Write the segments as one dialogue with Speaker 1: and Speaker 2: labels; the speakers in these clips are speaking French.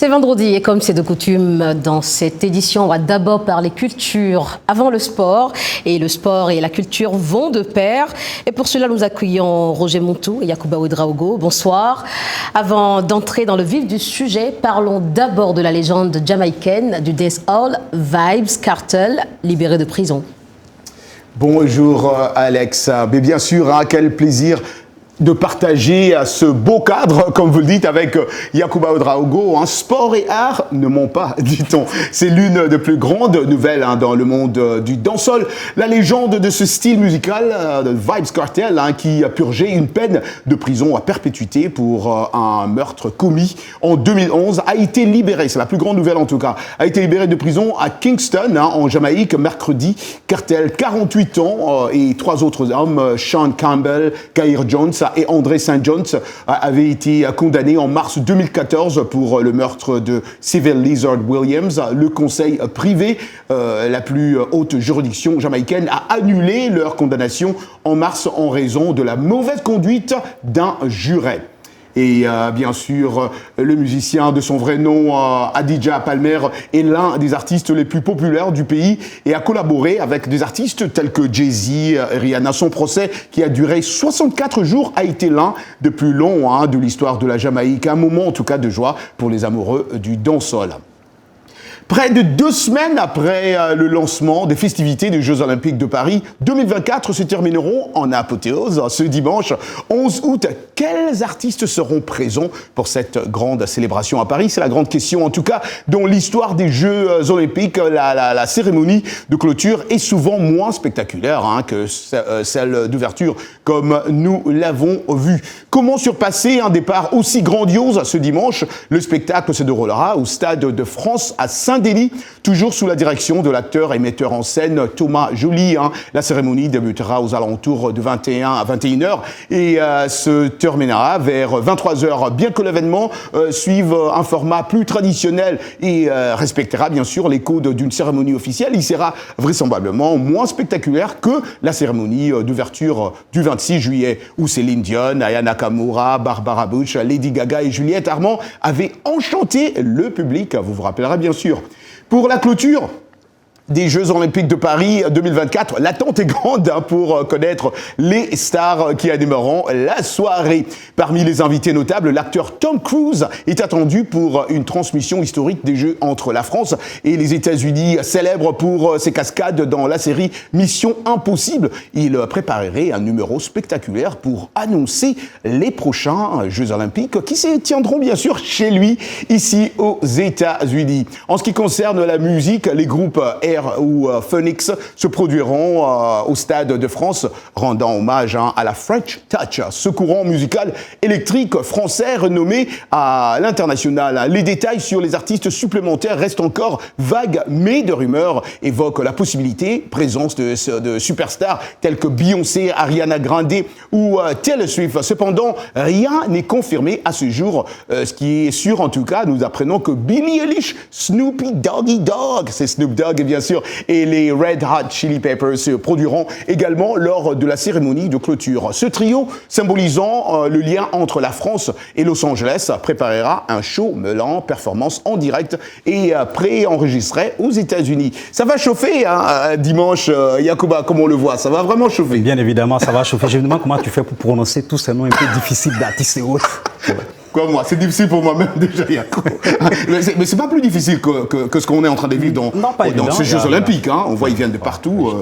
Speaker 1: C'est vendredi et comme c'est de coutume dans cette édition, on va d'abord parler culture avant le sport. Et le sport et la culture vont de pair. Et pour cela, nous accueillons Roger Montou et Yacouba Ouedraogo. Bonsoir. Avant d'entrer dans le vif du sujet, parlons d'abord de la légende jamaïcaine du dancehall Vybz Kartel, libéré de prison.
Speaker 2: Bonjour Alex. Mais bien sûr, quel plaisir de partager ce beau cadre, comme vous le dites, avec Yacouba Ouedraogo. Sport et art ne ment pas, dit-on. C'est l'une des plus grandes nouvelles dans le monde du dancehall. La légende de ce style musical, de Vybz Kartel, qui a purgé une peine de prison à perpétuité pour un meurtre commis en 2011, a été libéré. C'est la plus grande nouvelle en tout cas. A été libéré de prison à Kingston, en Jamaïque, mercredi. Kartel, 48 ans, et 3 autres hommes, Sean Campbell, Kair Jones et André St. John's, avaient été condamnés en mars 2014 pour le meurtre de Civil Lizard Williams. Le conseil privé, la plus haute juridiction jamaïcaine, a annulé leur condamnation en mars en raison de la mauvaise conduite d'un juré. Et bien sûr, le musicien de son vrai nom, Adidja Palmer, est l'un des artistes les plus populaires du pays et a collaboré avec des artistes tels que Jay-Z, Rihanna. Son procès, qui a duré 64 jours, a été l'un des plus longs de l'histoire de la Jamaïque. Un moment en tout cas de joie pour les amoureux du dancehall. Près de 2 semaines après le lancement des festivités des Jeux Olympiques de Paris 2024 se termineront en apothéose ce dimanche 11 août. Quels artistes seront présents pour cette grande célébration à Paris? C'est la grande question, en tout cas, dans l'histoire des Jeux Olympiques. La cérémonie de clôture est souvent moins spectaculaire que celle d'ouverture, comme nous l'avons vu. Comment surpasser un départ aussi grandiose ce dimanche? Le spectacle se déroulera au Stade de France à Saint-Denis, toujours sous la direction de l'acteur et metteur en scène Thomas Joly. La cérémonie débutera aux alentours de 21 à 21h et se terminera vers 23h. Bien que l'événement suive un format plus traditionnel et respectera bien sûr les codes d'une cérémonie officielle, il sera vraisemblablement moins spectaculaire que la cérémonie d'ouverture du 26 juillet où Céline Dion, Aya Nakamura, Barbara Bush, Lady Gaga et Juliette Armand avaient enchanté le public. Vous vous rappellerez bien sûr. Pour la clôture des Jeux Olympiques de Paris 2024, l'attente est grande pour connaître les stars qui animeront la soirée. Parmi les invités notables, l'acteur Tom Cruise est attendu pour une transmission historique des Jeux entre la France et les États-Unis, célèbre pour ses cascades dans la série Mission Impossible. Il préparerait un numéro spectaculaire pour annoncer les prochains Jeux Olympiques qui se tiendront bien sûr chez lui, ici aux États-Unis. En ce qui concerne la musique, les groupes ou Phoenix se produiront au Stade de France, rendant hommage à la French Touch, ce courant musical électrique français renommé à l'international. Les détails sur les artistes supplémentaires restent encore vagues, mais de rumeurs évoquent la possibilité, présence de superstars tels que Beyoncé, Ariana Grande ou Taylor Swift. Cependant, rien n'est confirmé à ce jour. Ce qui est sûr, en tout cas, nous apprenons que Billie Eilish, Snoopy Doggy Dogg, c'est Snoop Dogg bien sûr, et les Red Hot Chili Peppers se produiront également lors de la cérémonie de clôture. Ce trio, symbolisant le lien entre la France et Los Angeles, préparera un show mêlant performance en direct et pré-enregistré aux États-Unis. Ça va chauffer dimanche, Yacouba, comme on le voit, ça va vraiment chauffer.
Speaker 3: Bien évidemment, ça va chauffer. Je me demande comment tu fais pour prononcer tous ces noms un peu difficiles d'artistes et autres.
Speaker 2: Comme moi, c'est difficile pour moi-même déjà, Yacouba. Mais c'est pas plus difficile que ce qu'on est en train de vivre dans ces Jeux Olympiques. On voit, ils viennent de partout.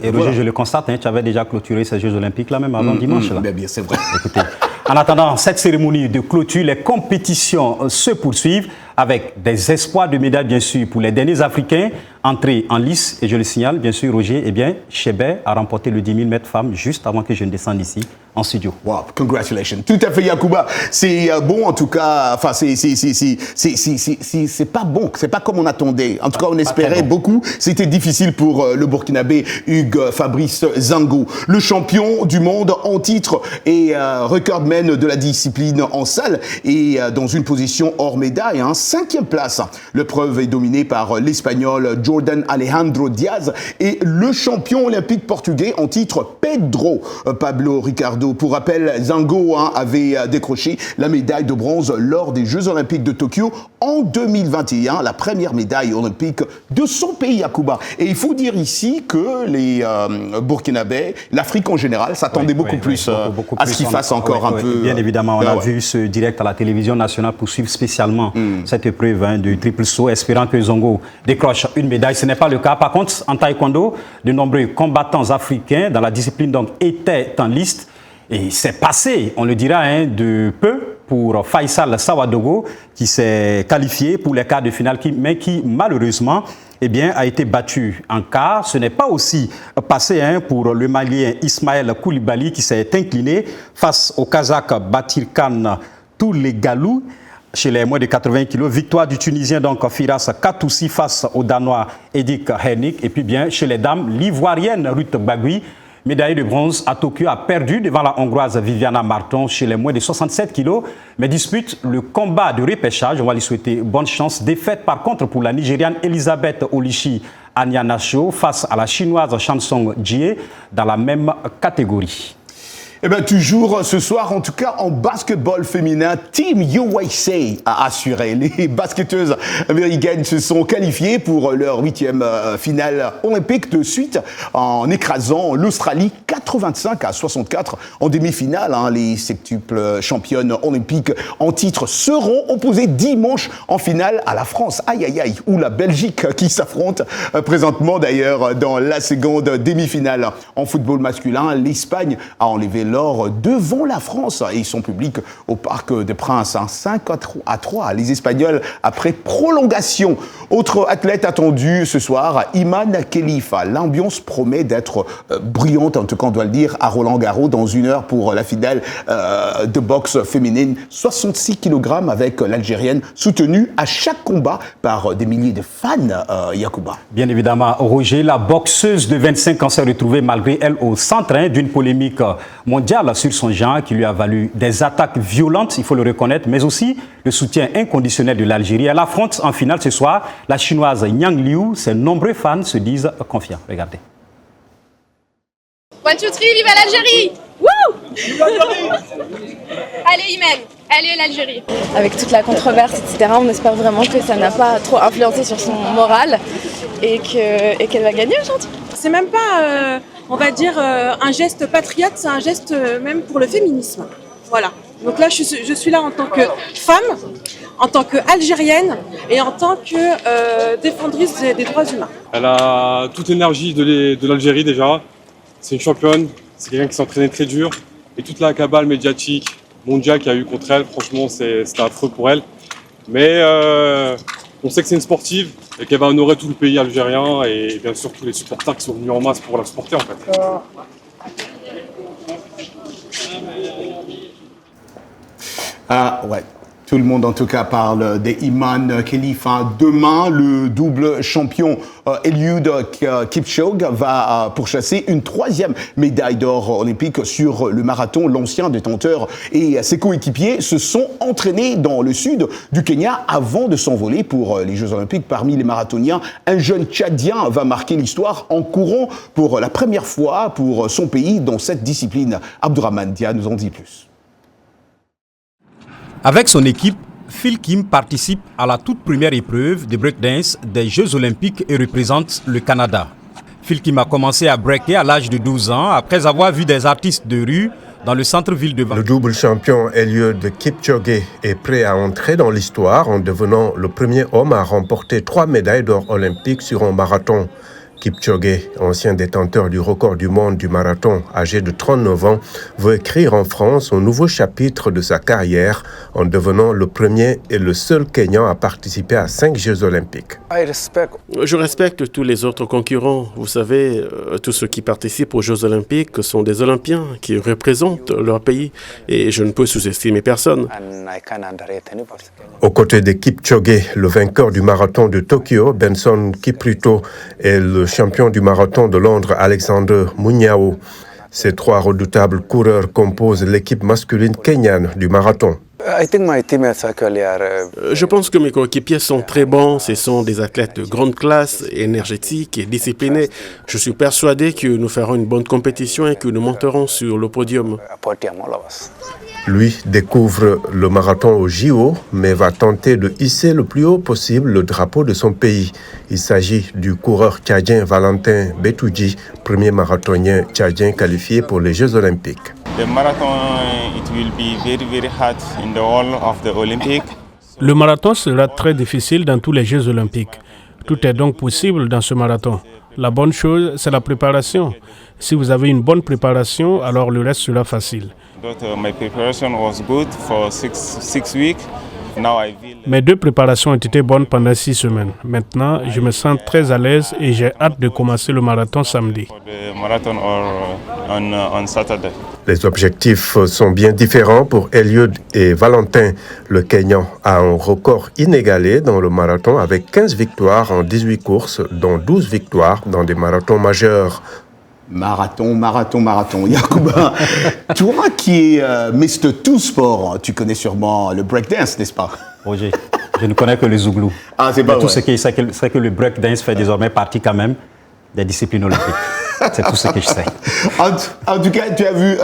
Speaker 3: Et Roger, je le constate, tu avais déjà clôturé ces Jeux Olympiques là même avant dimanche. Là.
Speaker 2: Bien, c'est vrai.
Speaker 3: Écoutez, en attendant cette cérémonie de clôture, les compétitions se poursuivent avec des espoirs de médailles, bien sûr, pour les derniers Africains entrés en lice. Et je le signale, bien sûr, Roger, Chebet a remporté le 10 000 mètres femmes juste avant que je ne descende ici en studio.
Speaker 2: Wow, congratulations. Tout à fait, Yacouba. C'est bon, en tout cas. Enfin, c'est pas bon. C'est pas comme on attendait. En tout cas, on espérait beaucoup. C'était difficile pour le Burkinabé Hugues Fabrice Zango. Le champion du monde en titre et recordman de la discipline en salle et dans une position hors médaille, 5e place. L'épreuve est dominée par l'Espagnol Jordan Alejandro Diaz et le champion olympique portugais en titre Pedro Pablo Ricardo Ronaldo. Pour rappel, Zango avait décroché la médaille de bronze lors des Jeux Olympiques de Tokyo en 2021, la première médaille olympique de son pays, Yacouba. Et il faut dire ici que les Burkinabés, l'Afrique en général, s'attendaient beaucoup plus à ce qu'ils fassent encore un peu.
Speaker 3: Bien évidemment, on a vu ce direct à la télévision nationale pour suivre spécialement cette épreuve du triple saut, espérant que Zongo décroche une médaille. Ce n'est pas le cas. Par contre, en taekwondo, de nombreux combattants africains dans la discipline donc, étaient en liste. Et c'est passé, on le dira, de peu pour Faisal Sawadogo, qui s'est qualifié pour les quarts de finale, mais qui malheureusement a été battu en quart. Ce n'est pas aussi passé pour le Malien Ismaël Koulibaly, qui s'est incliné face au Kazakh Batirkan Toulegalou chez les moins de 80 kg. Victoire du Tunisien donc Firas Katoussi face au Danois Edik Hernik. Et puis bien chez les dames, l'Ivoirienne Ruth Bagui, médaille de bronze à Tokyo, a perdu devant la Hongroise Viviana Marton chez les moins de 67 kg, mais dispute le combat de repêchage. On va lui souhaiter bonne chance. Défaite par contre pour la Nigériane Elisabeth Olishi Anyanacho face à la Chinoise Chansong Jie dans la même catégorie.
Speaker 2: Eh bien, toujours ce soir, en tout cas en basketball féminin, Team USA a assuré. Les basketteuses américaines se sont qualifiées pour leur 8e finale olympique de suite en écrasant l'Australie 85-64 en demi-finale. Les septuples championnes olympiques en titre seront opposées dimanche en finale à la France. Aïe aïe aïe, ou la Belgique qui s'affronte présentement d'ailleurs dans la seconde demi-finale. En football masculin, l'Espagne a enlevé l'or devant la France et son public au Parc des Princes. 5-3 les Espagnols après prolongation. Autre athlète attendu ce soir, Iman Khalifa. L'ambiance promet d'être brillante, en tout cas on doit le dire, à Roland-Garros dans 1 heure pour la finale de boxe féminine. 66 kg avec l'Algérienne, soutenue à chaque combat par des milliers de fans, Yacouba.
Speaker 3: Bien évidemment, Roger, la boxeuse de 25 ans s'est retrouvée malgré elle au centre d'une polémique mondiale sur son genre qui lui a valu des attaques violentes, il faut le reconnaître, mais aussi le soutien inconditionnel de l'Algérie. Elle affronte en finale ce soir la chinoise Yang Liu. Ses nombreux fans se disent confiants. Regardez.
Speaker 4: 1, 2, 3, vive l'Algérie! Wouh! Allez Imen, allez l'Algérie.
Speaker 5: Avec toute la controverse, etc., on espère vraiment que ça n'a pas trop influencé sur son moral et qu'elle va gagner aujourd'hui.
Speaker 6: C'est même pas, on va dire, un geste patriote, c'est un geste même pour le féminisme. Voilà. Donc là, je suis là en tant que femme, en tant qu'Algérienne et en tant que défendrice des droits humains.
Speaker 7: Elle a toute l'énergie de l'Algérie déjà. C'est une championne, c'est quelqu'un qui s'entraînait très dur. Et toute la cabale médiatique mondiale qu'il y a eu contre elle, franchement, c'était affreux pour elle. Mais on sait que c'est une sportive et qu'elle va honorer tout le pays algérien et bien sûr tous les supporters qui sont venus en masse pour la supporter en fait.
Speaker 2: Ah ouais. Tout le monde, en tout cas, parle d'Iman Khalifa. Demain, le double champion Eliud Kipchoge va pourchasser une 3e médaille d'or olympique sur le marathon. L'ancien détenteur et ses coéquipiers se sont entraînés dans le sud du Kenya avant de s'envoler pour les Jeux olympiques. Parmi les marathoniens, un jeune Tchadien va marquer l'histoire en courant pour la première fois pour son pays dans cette discipline. Abdourahmane Dia nous en dit plus.
Speaker 3: Avec son équipe, Phil Kim participe à la toute première épreuve de breakdance des Jeux Olympiques et représente le Canada. Phil Kim a commencé à breaker à l'âge de 12 ans après avoir vu des artistes de rue dans le centre-ville de Vancouver.
Speaker 8: Le double champion Eliud Kipchoge est prêt à entrer dans l'histoire en devenant le premier homme à remporter 3 médailles d'or olympiques sur un marathon. Kipchoge, ancien détenteur du record du monde du marathon, âgé de 39 ans, veut écrire en France un nouveau chapitre de sa carrière en devenant le premier et le seul Kenyan à participer à 5 Jeux olympiques.
Speaker 9: Je respecte tous les autres concurrents. Vous savez, tous ceux qui participent aux Jeux olympiques sont des Olympiens qui représentent leur pays et je ne peux sous-estimer personne.
Speaker 8: Aux côtés de Kipchoge, le vainqueur du marathon de Tokyo, Benson Kipruto, et le champion du marathon de Londres, Alexander Munyao. Ces 3 redoutables coureurs composent l'équipe masculine kenyane du marathon.
Speaker 9: Je pense que mes coéquipiers sont très bons. Ce sont des athlètes de grande classe, énergétiques et disciplinés. Je suis persuadé que nous ferons une bonne compétition et que nous monterons sur le podium.
Speaker 8: Lui découvre le marathon au JO, mais va tenter de hisser le plus haut possible le drapeau de son pays. Il s'agit du coureur tchadien Valentin Betouji, premier marathonien tchadien qualifié pour les Jeux Olympiques.
Speaker 10: Le marathon sera très difficile dans tous les Jeux Olympiques. Tout est donc possible dans ce marathon. La bonne chose, c'est la préparation. Si vous avez une bonne préparation, alors le reste sera facile. Mes 2 préparations ont été bonnes pendant 6 semaines. Maintenant, je me sens très à l'aise et j'ai hâte de commencer le marathon samedi.
Speaker 8: Les objectifs sont bien différents pour Eliud et Valentin. Le Kenyan a un record inégalé dans le marathon avec 15 victoires en 18 courses, dont 12 victoires dans des marathons majeurs.
Speaker 2: Marathon. Yacouba, toi qui es Mr. Tout Sport, tu connais sûrement le breakdance, n'est-ce pas?
Speaker 3: Roger, je ne connais que le zouglou.
Speaker 2: Ah, c'est pas vrai.
Speaker 3: Tout ce qui c'est que le breakdance fait désormais partie quand même des disciplines olympiques. C'est tout ce que je sais.
Speaker 2: En tout cas, tu as vu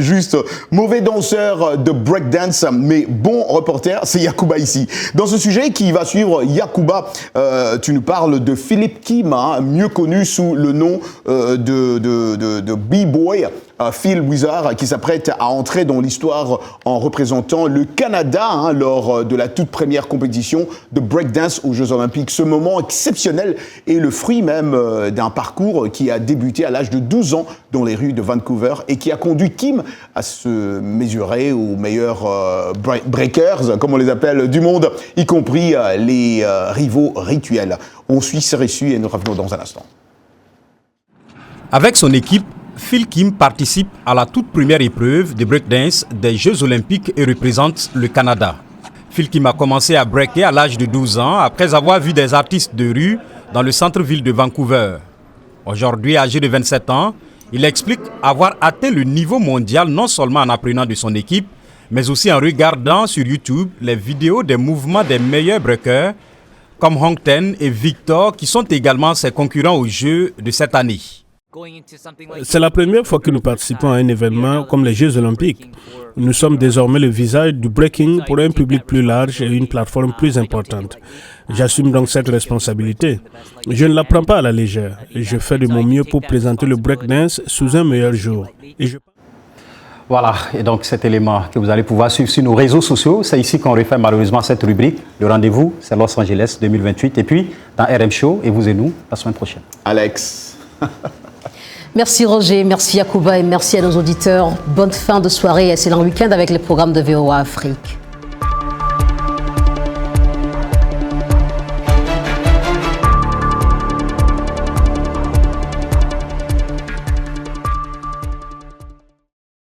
Speaker 2: juste mauvais danseur de breakdance, mais bon reporter, c'est Yacouba ici. Dans ce sujet qui va suivre, Yacouba, tu nous parles de Philippe Kim, mieux connu sous le nom de B-Boy. Phil Wizard qui s'apprête à entrer dans l'histoire en représentant le Canada lors de la toute première compétition de breakdance aux Jeux Olympiques. Ce moment exceptionnel est le fruit même d'un parcours qui a débuté à l'âge de 12 ans dans les rues de Vancouver et qui a conduit Kim à se mesurer aux meilleurs breakers, comme on les appelle, du monde, y compris les rivaux rituels. On suit ces récits et nous revenons dans un instant.
Speaker 3: Avec son équipe, Phil Kim participe à la toute première épreuve de breakdance des Jeux Olympiques et représente le Canada. Phil Kim a commencé à breaker à l'âge de 12 ans après avoir vu des artistes de rue dans le centre-ville de Vancouver. Aujourd'hui, âgé de 27 ans, il explique avoir atteint le niveau mondial non seulement en apprenant de son équipe, mais aussi en regardant sur YouTube les vidéos des mouvements des meilleurs breakers comme Hong Ten et Victor qui sont également ses concurrents aux Jeux de cette année.
Speaker 10: C'est la première fois que nous participons à un événement comme les Jeux Olympiques. Nous sommes désormais le visage du breaking pour un public plus large et une plateforme plus importante. J'assume donc cette responsabilité. Je ne la prends pas à la légère. Je fais de mon mieux pour présenter le breakdance sous un meilleur jour.
Speaker 3: Voilà, et donc cet élément que vous allez pouvoir suivre sur nos réseaux sociaux, c'est ici qu'on refait malheureusement cette rubrique. Le rendez-vous, c'est Los Angeles 2028. Et puis, dans RM Show, et vous et nous, la semaine prochaine.
Speaker 2: Alex.
Speaker 1: Merci Roger, merci Yacouba et merci à nos auditeurs. Bonne fin de soirée et excellent week-end avec les programmes de VOA Afrique.